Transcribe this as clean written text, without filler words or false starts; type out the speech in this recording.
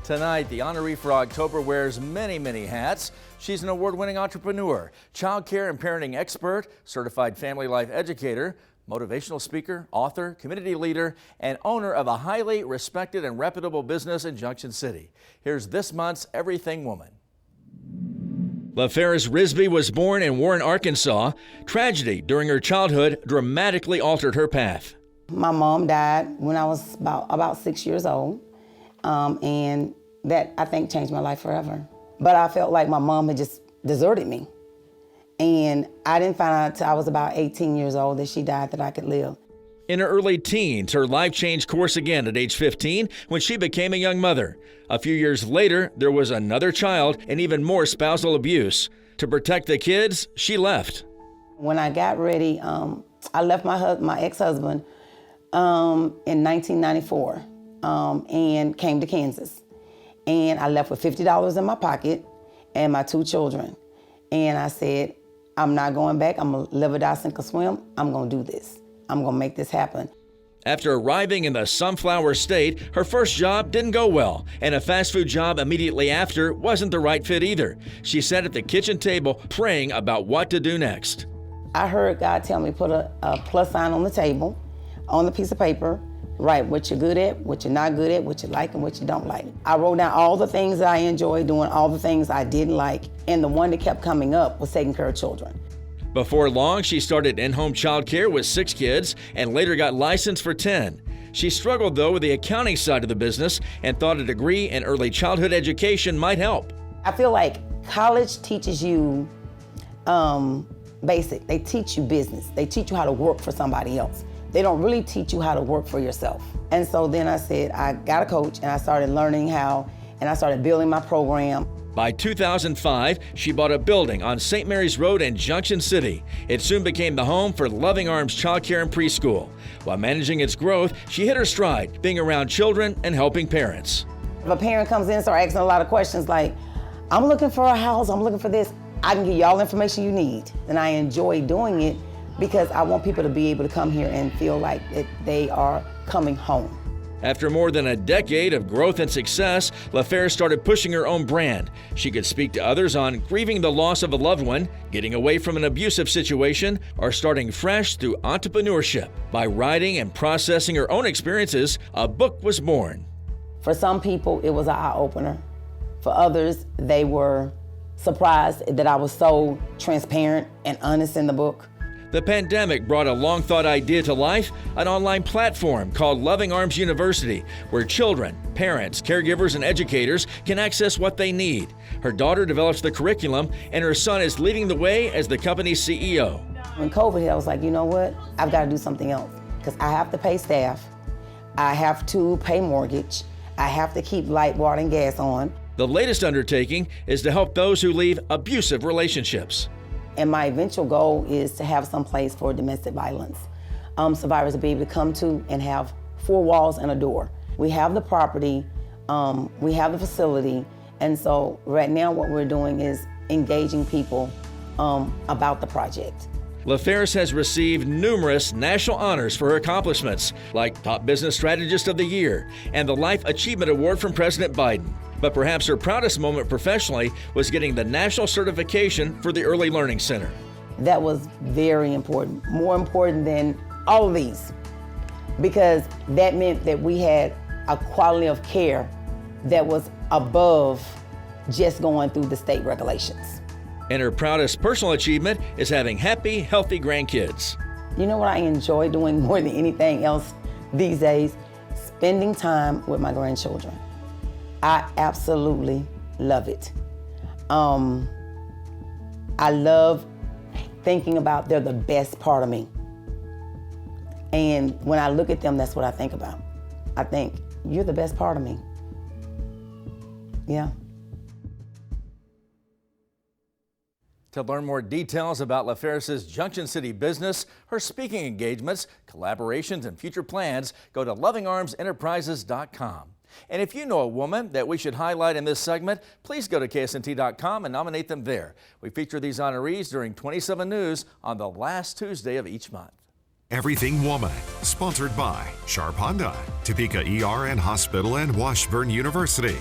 Tonight, the honoree for October wears many hats. She's an award-winning entrepreneur, childcare and parenting expert, certified family life educator, motivational speaker, author, community leader, and owner of a highly respected and reputable business in Junction City. Here's this month's Everything Woman. LaFerris Risby was born in Warren, Arkansas. Tragedy during her childhood dramatically altered her path. My mom died when I was about 6 years old, and that, I think, changed my life forever. But I felt like my mom had just deserted me. And I didn't find out until I was about 18 years old that she died, that I could live. In her early teens, her life changed course again at age 15 when she became a young mother. A few years later, there was another child and even more spousal abuse. To protect the kids, she left. When I got ready, I left my ex-husband in 1994 and came to Kansas. And I left with $50 in my pocket and my 2 children. And I said, I'm not going back. I'm going to live or die, sink or swim. I'm going to do this. I'm going to make this happen. After arriving in the Sunflower State, her first job didn't go well, and a fast food job immediately after wasn't the right fit either. She sat at the kitchen table praying about what to do next. I heard God tell me put a plus sign on the table, on the piece of paper, write what you're good at, what you're not good at, what you like and what you don't like. I wrote down all the things that I enjoyed doing, all the things I didn't like, and the one that kept coming up was taking care of children. Before long, she started in-home childcare with 6 kids and later got licensed for 10. She struggled, though, with the accounting side of the business and thought a degree in early childhood education might help. I feel like college teaches you basic. They teach you business. They teach you how to work for somebody else. They don't really teach you how to work for yourself. And so then I said, I got a coach and I started learning how, and I started building my program. By 2005, she bought a building on St. Mary's Road in Junction City. It soon became the home for Loving Arms Childcare and Preschool. While managing its growth, she hit her stride, being around children and helping parents. If a parent comes in and starts asking a lot of questions like, I'm looking for a house, I'm looking for this, I can give you all the information you need. And I enjoy doing it because I want people to be able to come here and feel like that they are coming home. After more than a decade of growth and success, LaFerris started pushing her own brand. She could speak to others on grieving the loss of a loved one, getting away from an abusive situation, or starting fresh through entrepreneurship. By writing and processing her own experiences, a book was born. For some people, it was an eye-opener. For others, they were surprised that I was so transparent and honest in the book. The pandemic brought a long-thought idea to life, an online platform called Loving Arms University, where children, parents, caregivers, and educators can access what they need. Her daughter develops the curriculum, and her son is leading the way as the company's CEO. When COVID hit, I was like, you know what? I've got to do something else, because I have to pay staff, I have to pay mortgage, I have to keep light, water, and gas on. The latest undertaking is to help those who leave abusive relationships. And my eventual goal is to have some place for domestic violence survivors to be able to come to and have 4 walls and a door. We have the property, we have the facility, and so right now what we're doing is engaging people about the project. LaFerris has received numerous national honors for her accomplishments, like Top Business Strategist of the Year and the Life Achievement Award from President Biden. But perhaps her proudest moment professionally was getting the national certification for the Early Learning Center. That was very important, more important than all of these, because that meant that we had a quality of care that was above just going through the state regulations. And her proudest personal achievement is having happy, healthy grandkids. You know what I enjoy doing more than anything else these days? Spending time with my grandchildren. I absolutely love it. I love thinking about they're the best part of me. And when I look at them, that's what I think about. I think, you're the best part of me. Yeah. To learn more details about LaFerris's Junction City business, her speaking engagements, collaborations, and future plans, go to lovingarmsenterprises.com. And if you know a woman that we should highlight in this segment, please go to KSNT.com and nominate them there. We feature these honorees during 27 News on the last Tuesday of each month. Everything Woman, sponsored by Sharp Honda, Topeka ER and Hospital, and Washburn University.